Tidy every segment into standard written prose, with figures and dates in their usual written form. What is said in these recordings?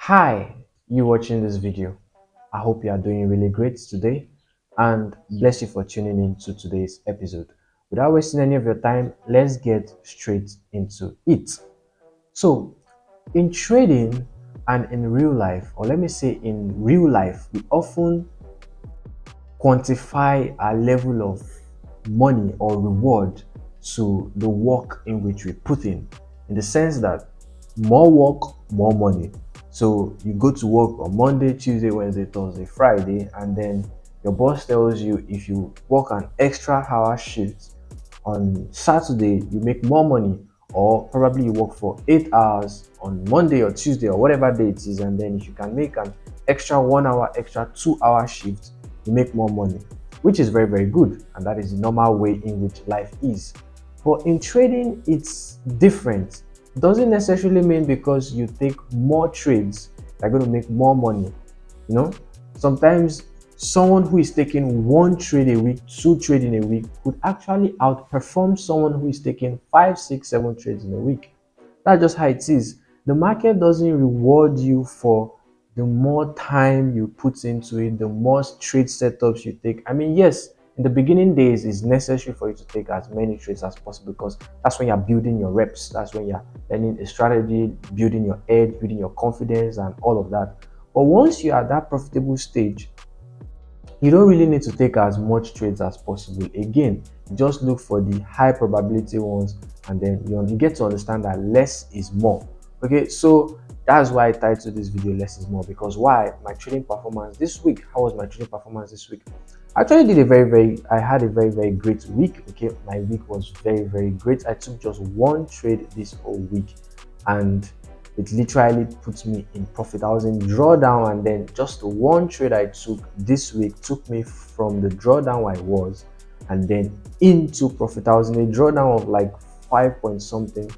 Hi, you watching this video. I hope you are doing really great today and bless you for tuning in to today's episode. Without wasting any of your time, let's get straight into it. So, in trading and in real life, or let me say in real life, we often quantify our level of money or reward to the work in which we put in the sense that more work, more money. So you go to work on Monday, Tuesday, Wednesday, Thursday, Friday, and then your boss tells you if you work an extra hour shift on Saturday, you make more money, or probably you work for 8 hours on Monday or Tuesday or whatever day it is, and then if you can make an extra 1 hour, extra 2 hour shift, you make more money, which is very, very good. And that is the normal way in which life is. But in trading, it's different. It doesn't necessarily mean because you take more trades, you're going to make more money. You know, sometimes someone who is taking one trade a week, two trades in a week, could actually outperform someone who is taking five, six, seven trades in a week. That's just how it is. The market doesn't reward you for the more time you put into it, the more trade setups you take. I mean, yes, in the beginning days, it's necessary for you to take as many trades as possible because that's when you're building your reps. That's when you're learning a strategy, building your edge, building your confidence, and all of that. But once you're at that profitable stage, you don't really need to take as much trades as possible. Again, just look for the high probability ones, and then you get to understand that less is more. Okay, so that's why I titled this video "Less is More." Because why? My trading performance this week. How was my trading performance this week? I actually did I had a very, very great week. Okay, my week was very, very great. I took just one trade this whole week, and it literally puts me in profit. I was in drawdown, and then just one trade I took this week took me from the drawdown I was and then into profit. I was in a drawdown of like 5 point something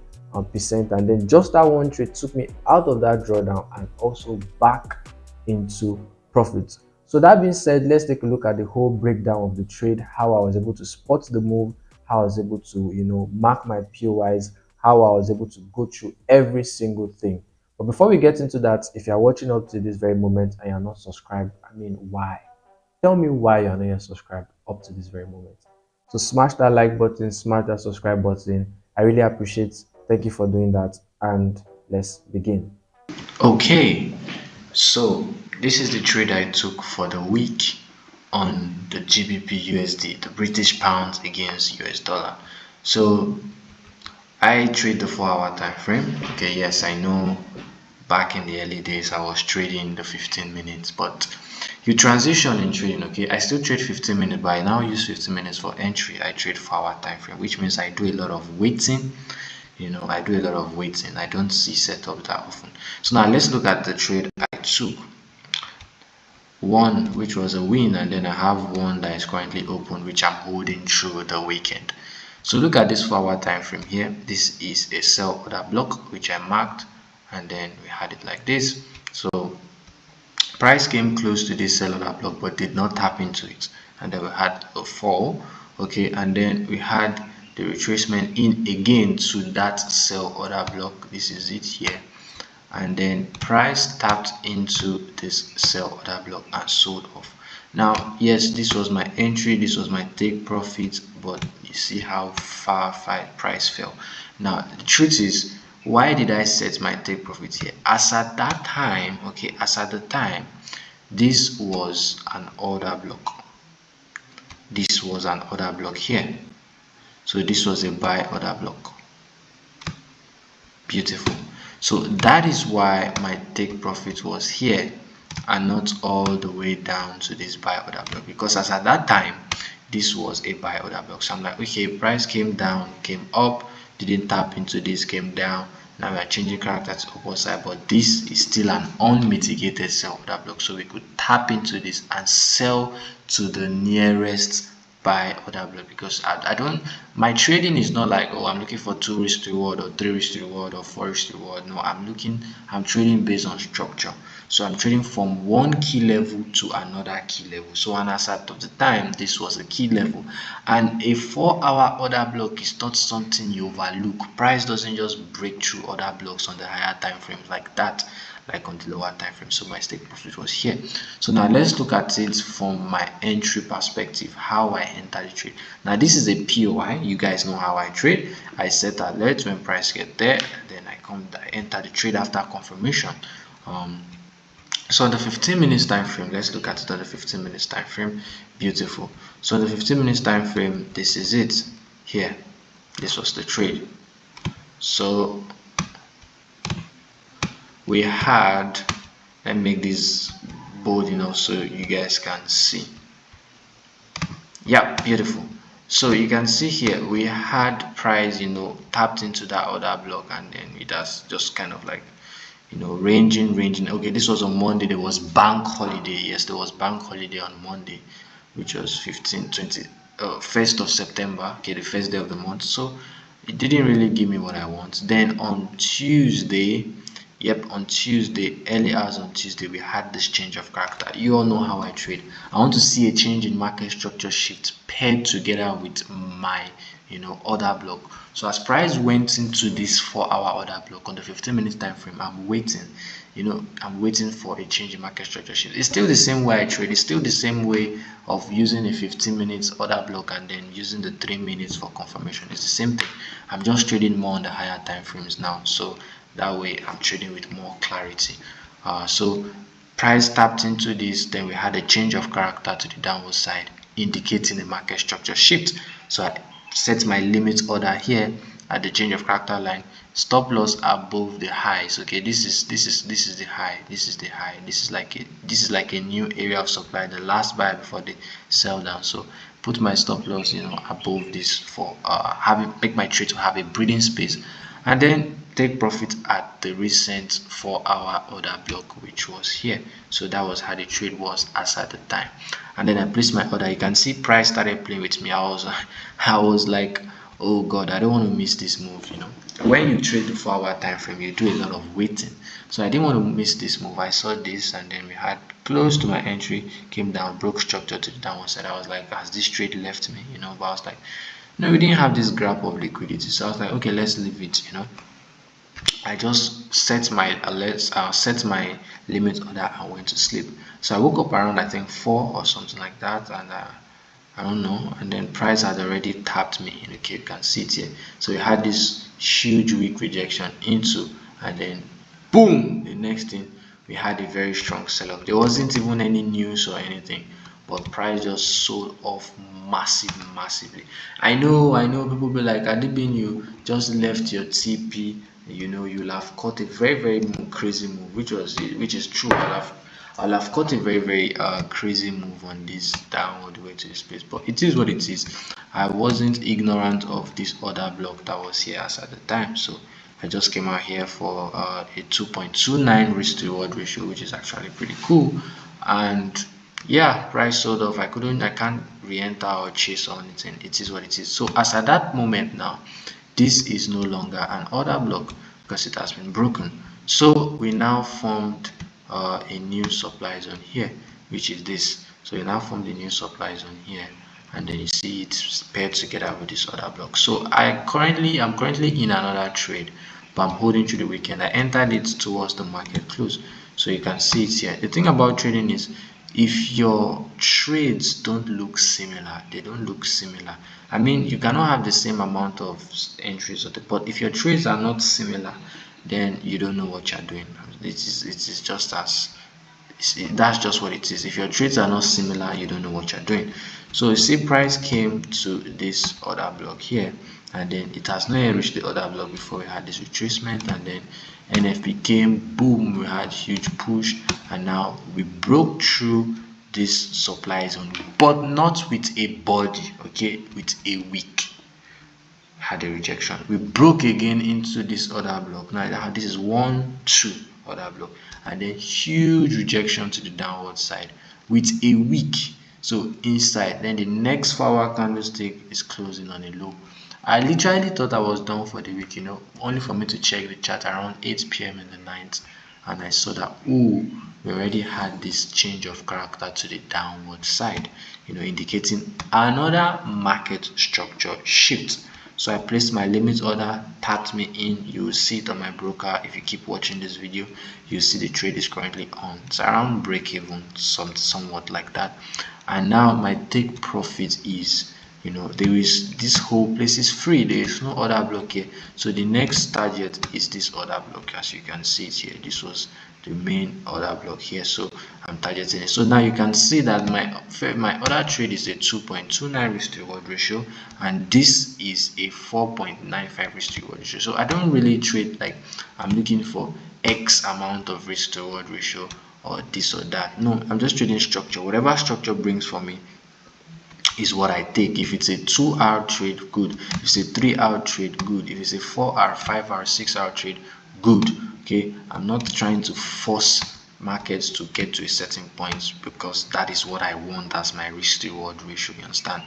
percent, and then just that one trade took me out of that drawdown and also back into profit. So that being said, let's take a look at the whole breakdown of the trade, how I was able to spot the move, how I was able to, mark my POIs, how I was able to go through every single thing. But before we get into that, if you're watching up to this very moment and you're not subscribed, I mean, why? Tell me why you're not yet subscribed up to this very moment. So smash that like button, smash that subscribe button. I really appreciate it. Thank you for doing that. And let's begin. Okay, so this is the trade I took for the week on the GBP USD, the British pound against US dollar. So I trade the 4-hour time frame. Okay, yes, I know back in the early days I was trading the 15 minutes, but you transition in trading. Okay, I still trade 15 minutes, but I now use 15 minutes for entry. I trade 4-hour time frame, which means I do a lot of waiting. I do a lot of waiting. I don't see setup that often. So now let's look at the trade I took. One which was a win, and then I have one that is currently open, which I'm holding through the weekend. So look at this 4-hour time frame here. This is a sell order block which I marked, and then we had it like this. So price came close to this sell order block but did not tap into it, and then we had a fall. Okay, and then we had the retracement in again to that sell order block. This is it here, and then price tapped into this sell order block and sold off. Now yes, this was my entry, this was my take profit, but you see how far price fell. Now the truth is, why did I set my take profit here? As at that time, okay, as at the time, this was an order block. This was an order block here. So this was a buy order block. Beautiful. So that is why my take profit was here and not all the way down to this buy order block, because as at that time this was a buy order block. So I'm like, okay, price came down, came up, didn't tap into this, came down. Now we are changing character to upward side, but this is still an unmitigated sell order block, so we could tap into this and sell to the nearest buy order block. Because I don't, my trading is not like, oh, I'm looking for 2 risk reward or 3 risk reward or 4 risk reward. No, I'm trading based on structure. So I'm trading from one key level to another key level. So and as at the time, this was a key level, and a 4-hour order block is not something you overlook. Price doesn't just break through other blocks on the higher time frames like that. like on the lower time frame. So my stake profit was here. So now let's look at it from my entry perspective, how I enter the trade. Now this is a POI. You guys know how I trade. I set alert when price get there, and then I enter the trade after confirmation. So on the 15 minutes time frame, let's look at it on the 15 minutes time frame. Beautiful. So on the 15 minutes time frame, this is it here. This was the trade. So we had, let me make this bold enough so you guys can see. Yeah, beautiful. So you can see here we had price, tapped into that other block, and then it has just kind of like, ranging. Okay, this was on Monday. There was bank holiday. Yes, there was bank holiday on Monday, which was 1st of September. Okay, the first day of the month. So it didn't really give me what I want. Then on Tuesday, on Tuesday, early hours on Tuesday, we had this change of character. You all know how I trade. I want to see a change in market structure shift paired together with my order block. So as price went into this 4-hour order block on the 15 minutes time frame, I'm waiting. I'm waiting for a change in market structure shift. It's still the same way I trade. It's still the same way of using a 15 minutes order block and then using the 3 minutes for confirmation. It's the same thing. I'm just trading more on the higher time frames now. So that way I'm trading with more clarity. So price tapped into this, then we had a change of character to the downward side, indicating a market structure shift. So I set my limit order here at the change of character line, stop loss above the highs. Okay, this is the high, this is the high, this is like a new area of supply, the last buy before the sell down. So put my stop loss above this for make my trade to have a breathing space, and then take profit at the recent 4-hour order block, which was here. So that was how the trade was as at the time. And then I placed my order. You can see price started playing with me. I was like, oh god, I don't want to miss this move. When you trade the 4-hour time frame, you do a lot of waiting. So I didn't want to miss this move. I saw this, and then we had close to my entry, came down, broke structure to the downward side. I was like, has this trade left me? But I was like, no, we didn't have this grab of liquidity. So I was like, okay, let's leave it. I just set my alerts, set my limit order, and went to sleep. So I woke up around, I think, 4 or something like that, and I don't know, and then price had already tapped me. Okay, you can see it here. So we had this huge weak rejection into, and then boom, the next thing we had a very strong sell-off. There wasn't even any news or anything, but price just sold off massively. I know people be like, Adibin, you just left your TP, you'll have caught a very crazy move, which is true. I'll have caught a very crazy move on this downward way to the space, but it is what it is. I wasn't ignorant of this other block that was here as at the time, so I just came out here for a 2.29 risk to reward ratio, which is actually pretty cool. And yeah, price sold off. I can't re-enter or chase or anything. It is what it is. So as at that moment now, this is no longer an order block because it has been broken. So we now formed a new supply zone here, which is this. So we now formed a new supply zone here, and then you see it's paired together with this other block. So I'm currently in another trade, but I'm holding through the weekend. I entered it towards the market close, so you can see it here. The thing about trading is, if your trades don't look similar, they don't look similar. I mean, you cannot have the same amount of entries, but if your trades are not similar, then you don't know what you're doing. It is just as that's just what it is. If your trades are not similar, you don't know what you're doing. So you see price came to this other block here, and then it has not yet reached the other block before we had this retracement, and then NFP came, boom, we had huge push, and now we broke through this supply zone, but not with a body, okay, with a wick. Had a rejection. We broke again into this other block. Now this is 1 2 other block, and then huge rejection to the downward side with a wick. So inside, then the next 4-hour candlestick is closing on a low. I literally thought I was done for the week, only for me to check the chart around 8 p.m. in the night, and I saw that, oh, we already had this change of character to the downward side, indicating another market structure shift. So I placed my limit order, tapped me in. You will see it on my broker. If you keep watching this video, you see the trade is currently on. It's around break even, somewhat like that. And now my take profit is, there is, this whole place is free. There is no order block here. So the next target is this order block. As you can see it here, this was the main order block here, so I'm targeting it. So now you can see that my other trade is a 2.29 risk to reward ratio, and this is a 4.95 risk to reward ratio. So I don't really trade like I'm looking for X amount of risk to reward ratio or this or that. No, I'm just trading structure. Whatever structure brings for me is what I take. If it's a 2-hour trade, good. If it's a 3-hour trade, good. If it's a 4-hour, 5-hour, 6-hour trade, good. Okay, I'm not trying to force markets to get to a certain point, because that is what I want as my risk to reward ratio. You understand?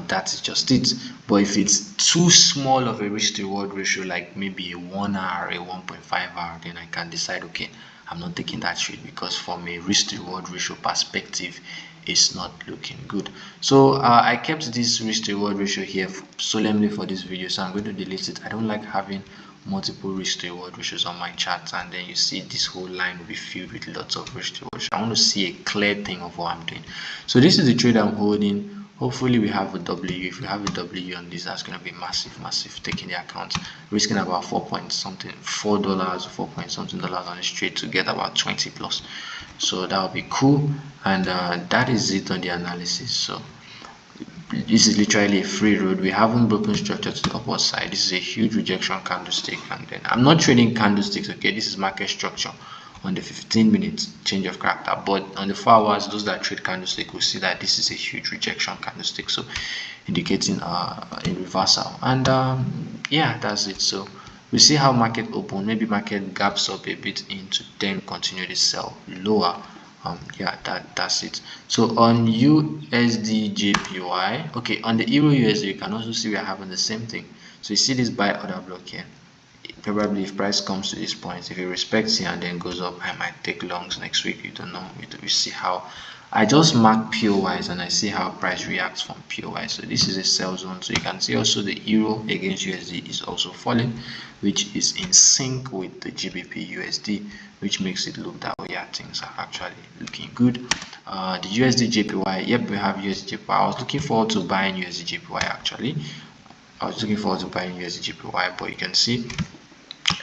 That's just it. But if it's too small of a risk to reward ratio, like maybe a 1 hour, a 1.5 hour, then I can decide, okay, I'm not taking that trade, because from a risk to reward ratio perspective, it's not looking good. So I kept this risk to reward ratio here solemnly for this video, so I'm going to delete it. I don't like having multiple risk to reward ratios on my chart, and then you see this whole line will be filled with lots of risk to reward. I want to see a clear thing of what I'm doing. So this is the trade I'm holding. Hopefully we have a W. If you have a W on this, that's going to be massive taking the account, risking about 4 point something, $4, 4 point something dollars on this trade to get about 20 plus. So that would be cool. And that is it on the analysis. So this is literally a free road. We haven't broken structure to the upward side. This is a huge rejection candlestick, and then I'm not trading candlesticks. Okay, this is market structure on the 15-minute change of character, but on the 4 hours, those that trade candlestick will see that this is a huge rejection candlestick, so indicating a reversal. And yeah, that's it. So we see how market open. Maybe market gaps up a bit into, then continue to sell lower. Yeah, that's it. So on USD JPY, okay, on the Euro USD, you can also see we are having the same thing. So you see this buy order block here. Probably if price comes to this point, if it respects here and then goes up, I might take longs next week. You don't know. We see how I just mark POYs and I see how price reacts from POY. So this is a sell zone. So you can see also the euro against USD is also falling, which is in sync with the GBP USD, which makes it look that way. Yeah, things are actually looking good. The USD JPY, yep, we have USD JPY. I was looking forward to buying USD JPY actually. I was looking forward to buying USD JPY, but you can see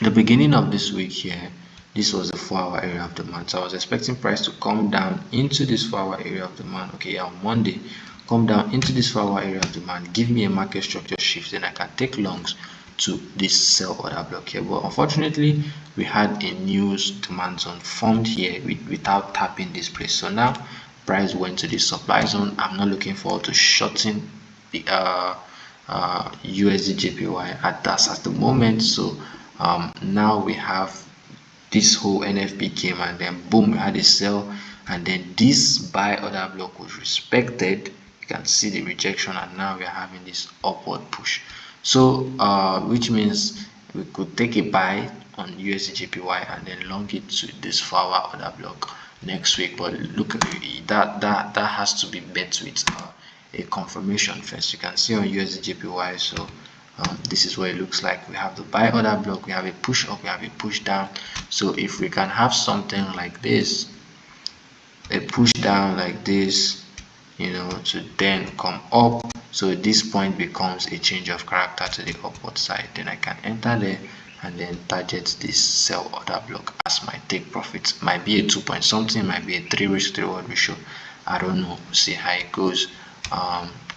the beginning of this week here, this was the 4-hour area of demand. So I was expecting price to come down into this 4-hour area of demand. Okay, on Monday, come down into this 4-hour area of demand, give me a market structure shift, then I can take longs to this sell order block here. But unfortunately, we had a new demand zone formed here without tapping this place. So now price went to the supply zone. I'm not looking forward to shorting the USD JPY at the moment. So now we have this whole NFP came, and then boom, we had a sell, and then this buy order block was respected. You can see the rejection, and now we are having this upward push. So which means we could take a buy on USD JPY and then long it to this 4-hour order block next week. But look, that has to be met with a confirmation first. You can see on USD JPY. So this is what it looks like. We have the buy order block, we have a push up, we have a push down. So if we can have something like this, a push down like this, to then come up, so this point becomes a change of character to the upward side, then I can enter there and then target this sell order block as my take profit. Might be a 2 point something, might be a 3 risk to reward ratio, I don't know. We'll see how it goes.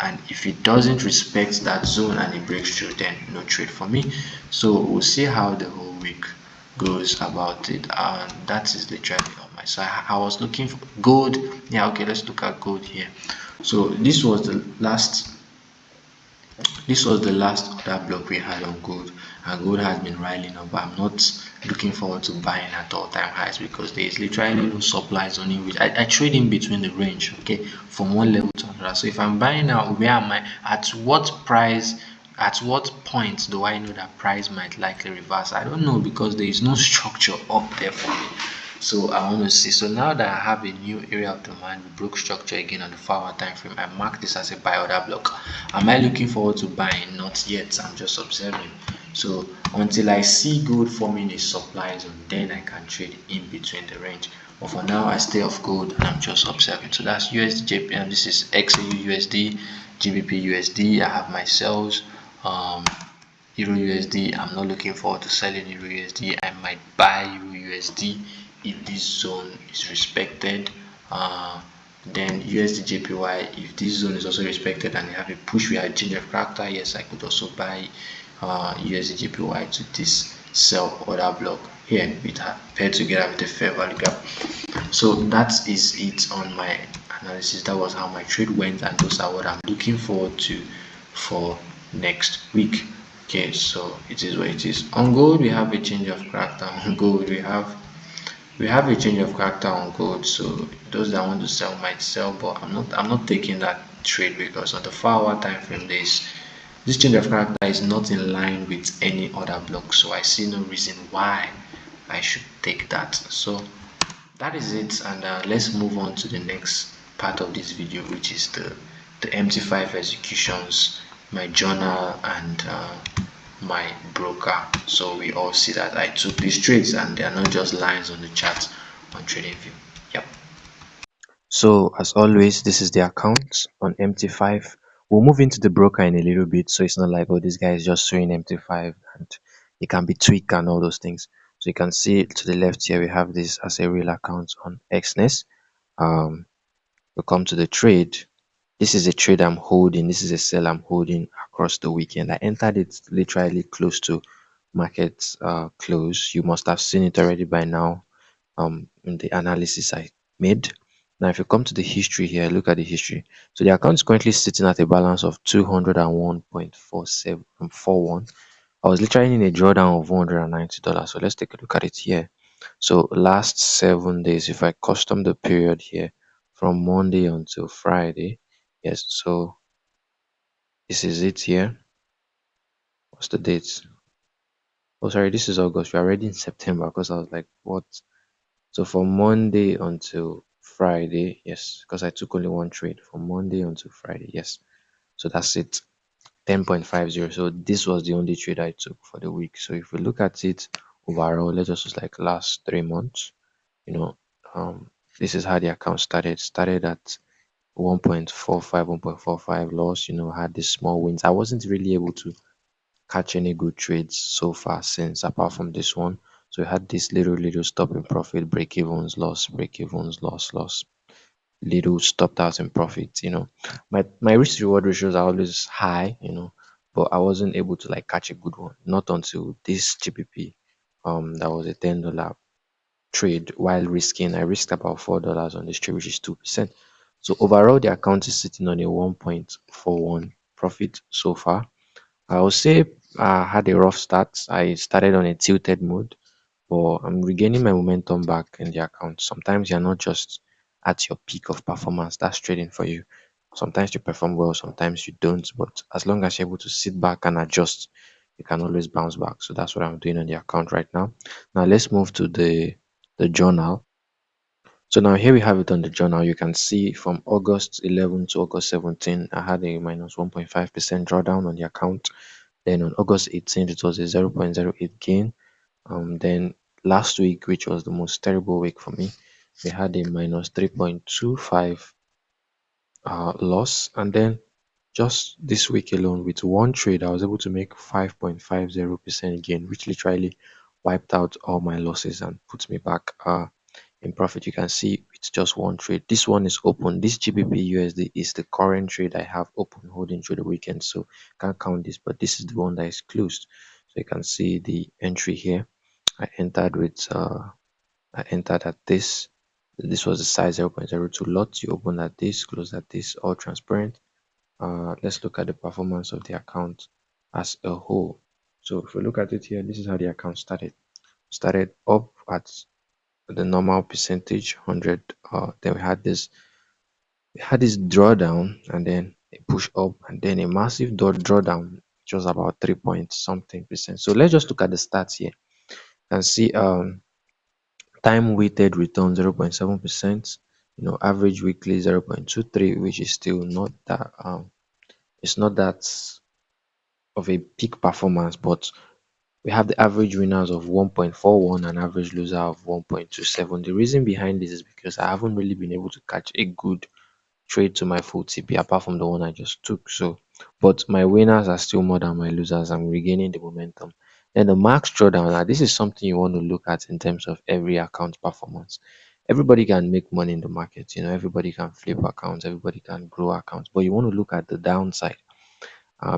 And if it doesn't respect that zone and it breaks through, then no trade for me. So we'll see how the whole week goes about it. And that is literally on my side. I was looking for gold. Yeah, okay, let's look at gold here. So this was the last order block we had on gold, and gold has been riling up. I'm not looking forward to buying at all-time highs, because there is literally no supply zone in which I trade in between the range, okay, from one level to another. So if I'm buying now, where am I, at what price, at what point do I know that price might likely reverse? I don't know, because there is no structure up there for me. So I want to see. So now that I have a new area of demand, we broke structure again on the 4 hour time frame. I mark this as a buy order block. Am I looking forward to buying? Not yet. I'm just observing. So until I see gold forming a supply zone, then I can trade in between the range. But for now, I stay off gold and I'm just observing. So that's USD and this is XAU USD, GBP USD. I have my sales. Euro USD. I'm not looking forward to selling Euro USD. I might buy Euro USD if this zone is respected. Then USD JPY, if this zone is also respected and you have a push with a change of character, yes, I could also buy USD JPY to this sell order block here with paired together with the fair value gap. So that is it on my analysis. That was how my trade went, and those are what I'm looking forward to for next week. Okay, so it is what it is. On gold, we have a change of character. On gold, we have a change of character on gold. So those that want to sell might sell, but I'm not taking that trade because on the 4 hour time frame, this change of character is not in line with any other block. So I see no reason why I should take that. So that is it, and let's move on to the next part of this video, which is the MT5 executions, my journal, and my broker. So we all see that I took these trades and they are not just lines on the chart on TradingView. Yep. So as always, this is the account on MT5. We'll move into the broker in a little bit, so it's not like, oh, this guy is just showing MT5 and it can be tweaked and all those things. So you can see to the left here, we have this as a real account on XNES. We'll come to the trade. This is a trade I'm holding. This is a sell I'm holding across the weekend. I entered it literally close to market close. You must have seen it already by now in the analysis I made. Now, if you come to the history here, look at the history. So the account is currently sitting at a balance of 201.4741. I was literally in a drawdown of $190. So let's take a look at it here. So last 7 days, if I custom the period here from Monday until Friday, yes, so this is it here. What's the date? Oh, sorry, this is August. We're already in September because I was like, what? So from Monday until Friday, yes, because I took only one trade from Monday until Friday, yes. So that's it, 10.50. So this was the only trade I took for the week. So if we look at it overall, let's just use like last 3 months, you know, this is how the account started. Started at 1.45 loss, had these small wins. I wasn't really able to catch any good trades so far since, apart from this one. So we had this little stop in profit, break evens, loss, little stopped out in profit. My risk reward ratios are always high, but I wasn't able to like catch a good one. Not until this GBP, that was a $10 trade while risking. I risked about $4 on this trade, which is 2%. So overall, the account is sitting on a 1.41 profit so far. I would say I had a rough start. I started on a tilted mode, but I'm regaining my momentum back in the account. Sometimes you're not just at your peak of performance. That's trading for you. Sometimes you perform well, sometimes you don't. But as long as you're able to sit back and adjust, you can always bounce back. So that's what I'm doing on the account right now. Now let's move to the journal. So now here we have it on the journal. You can see from August 11 to August 17, I had a minus 1.5% drawdown on the account. Then on August 18th, it was a 0.08 gain. Then last week, which was the most terrible week for me, we had a minus 3.25 loss. And then just this week alone, with one trade, I was able to make 5.50% gain, which literally wiped out all my losses and put me back in profit. You can see it's just one trade. This one is open. This GBP USD is the current trade I have open holding through the weekend, so can't count this, but this is the one that is closed. So you can see the entry here. I entered at this was the size 0.02 lot. You open at this, close at this, all transparent. Let's look at the performance of the account as a whole. So if we look at it here, this is how the account started up at the normal percentage 100. Then we had this drawdown and then a push up and then a massive drawdown, which was about 3 point something percent. So let's just look at the stats here and see Time weighted return 0.7%, average weekly 0.23, which is still not that it's not that of a peak performance, but we have the average winners of 1.41 and average loser of 1.27. The reason behind this is because I haven't really been able to catch a good trade to my full TP apart from the one I just took. So, but my winners are still more than my losers. I'm regaining the momentum. Then the max drawdown. Now, this is something you want to look at in terms of every account performance. Everybody can make money in the market. Everybody can flip accounts. Everybody can grow accounts. But you want to look at the downside.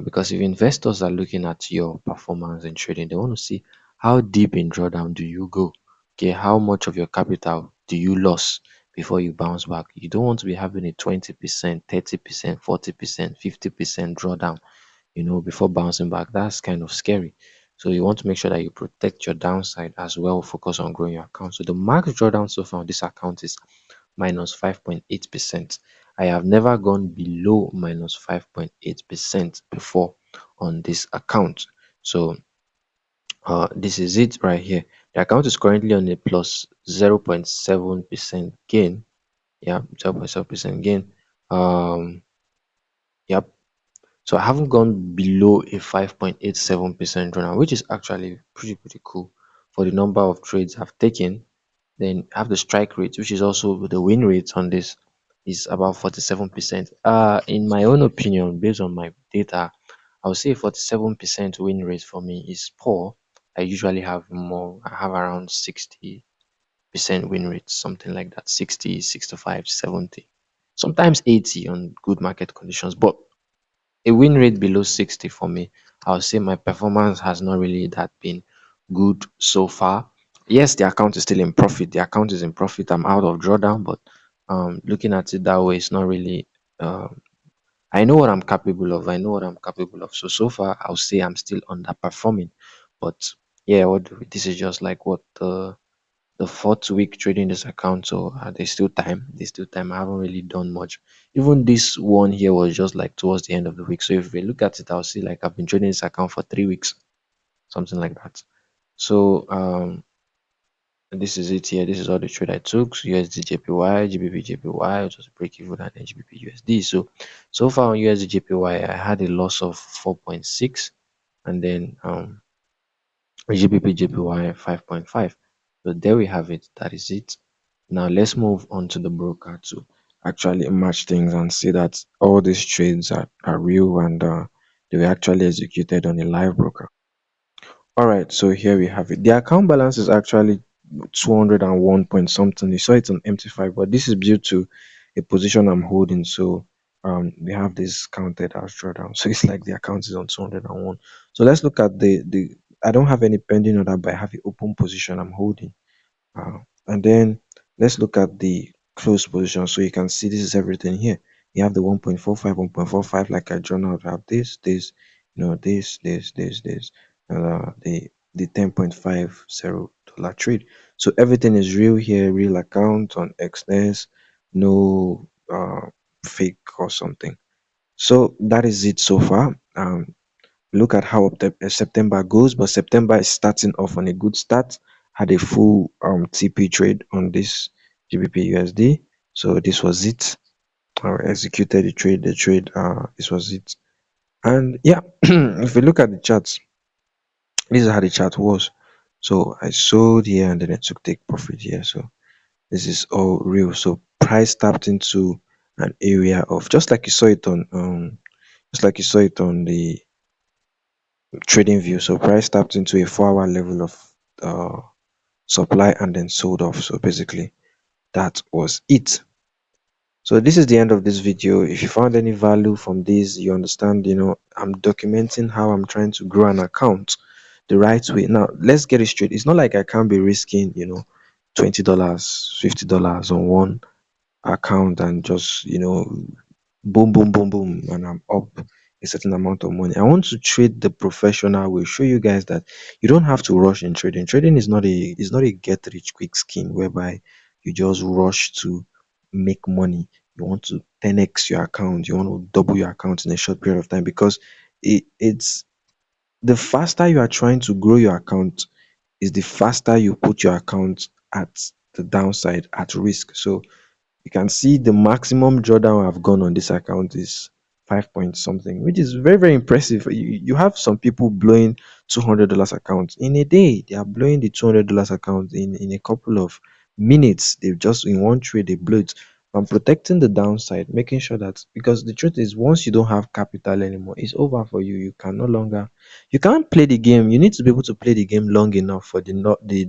Because if investors are looking at your performance in trading, they want to see how deep in drawdown do you go. Okay, how much of your capital do you lose before you bounce back? You don't want to be having a 20%, 30%, 40%, 50% drawdown, before bouncing back. That's kind of scary. So you want to make sure that you protect your downside as well, focus on growing your account. So the max drawdown so far on this account is minus 5.8%. I have never gone below minus 5.8% before on this account. So this is it right here. The account is currently on a plus 0.7% gain. Yeah, 0.7% gain. Yep. So I haven't gone below a 5.87% drawdown, which is actually pretty cool for the number of trades I've taken. Then have the strike rate, which is also the win rate on this is about 47%. In my own opinion, based on my data, I would say 47% win rate for me is poor. I usually have more. I have around 60% win rate, something like that, 60, 65, 70, sometimes 80 on good market conditions. But a win rate below 60 for me, I would say my performance has not really that been good so far. Yes, the account is still in profit. The account is in profit. I'm out of drawdown, but looking at it that way, it's not really. I know what I'm capable of. I know what I'm capable of. So far, I'll say I'm still underperforming. But yeah, this is just like what the fourth week trading this account, so there's still time. There's still time. I haven't really done much. Even this one here was just like towards the end of the week. So if we look at it, I'll see like I've been trading this account for 3 weeks, something like that. So this is it here. This is all the trade I took. So USD JPY, GBP JPY, which was break even, and then GBP USD. So far on USD JPY, I had a loss of 4.6, and then GBP JPY 5.5. So there we have it. That is it. Now let's move on to the broker to actually match things and see that all these trades are real and they were actually executed on a live broker. All right, so here we have it. The account balance is actually 201 point something. You saw it on MT5, but this is due to a position I'm holding. So we have this counted as drawdown. So it's like the account is on 201. So let's look at the I don't have any pending order, but I have an open position I'm holding. And then let's look at the close position. So you can see this is everything here. You have the 1.45, 1.45, like I drawn out. I have this, this, and the 10.50 trade. So everything is real here, real account on XNS, no fake or something. So that is it so far. Look at how September goes, but September is starting off on a good start. Had a full TP trade on this GBP USD. So this was it. I executed the trade, this was it. And yeah, if we look at the charts, this is how the chart was. So I sold here and then I took take profit here. So this is all real. So price tapped into an area of just like you saw it on the trading view. So price tapped into a 4-hour level of supply and then sold off. So basically that was it. So this is the end of this video. If you found any value from this, you understand, I'm documenting how I'm trying to grow an account the right way. Now let's get it straight. It's not like I can't be risking, $20, $50 on one account and just, boom, boom, boom, boom, and I'm up a certain amount of money. I want to trade the professional way, show you guys that you don't have to rush in trading. Trading is not a get rich quick scheme whereby you just rush to make money. You want to 10x your account, you want to double your account in a short period of time because it's the faster you are trying to grow your account is the faster you put your account at the downside at risk. So you can see the maximum drawdown I've gone on this account is 5 point something, which is very, very impressive. You have some people blowing $200 accounts in a day. They are blowing the $200 account in a couple of minutes. They've just in one trade, they blow it. I'm protecting the downside, making sure that because the truth is, once you don't have capital anymore, it's over for you. You can no longer, you can't play the game. You need to be able to play the game long enough for the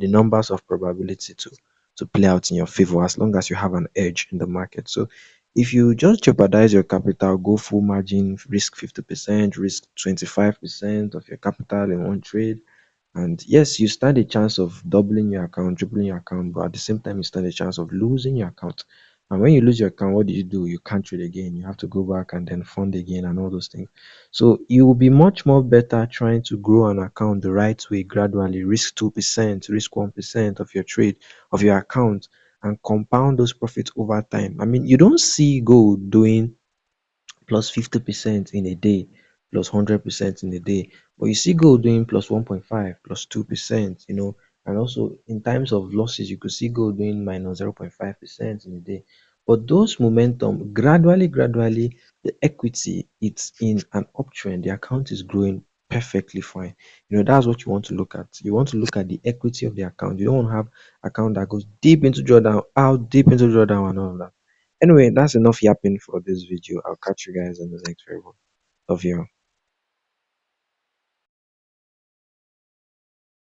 numbers of probability to play out in your favor as long as you have an edge in the market. So if you just jeopardize your capital, go full margin, risk 50%, risk 25% of your capital in one trade, and yes, you stand a chance of doubling your account, tripling your account, but at the same time, you stand a chance of losing your account. And when you lose your account, what do? You can't trade again. You have to go back and then fund again and all those things. So you will be much more better trying to grow an account the right way, gradually, risk 2%, risk 1% of your trade, of your account, and compound those profits over time. I mean, you don't see gold doing plus 50% in a day, plus 100% in a day. But you see gold doing plus 1.5, plus 2%, and also in times of losses, you could see gold doing minus 0.5% in a day. But those momentum, gradually, the equity, it's in an uptrend. The account is growing perfectly fine. That's what you want to look at. You want to look at the equity of the account. You don't want to have account that goes deep into drawdown, out deep into drawdown and all of that. Anyway, that's enough yapping for this video. I'll catch you guys in the next video. Love you.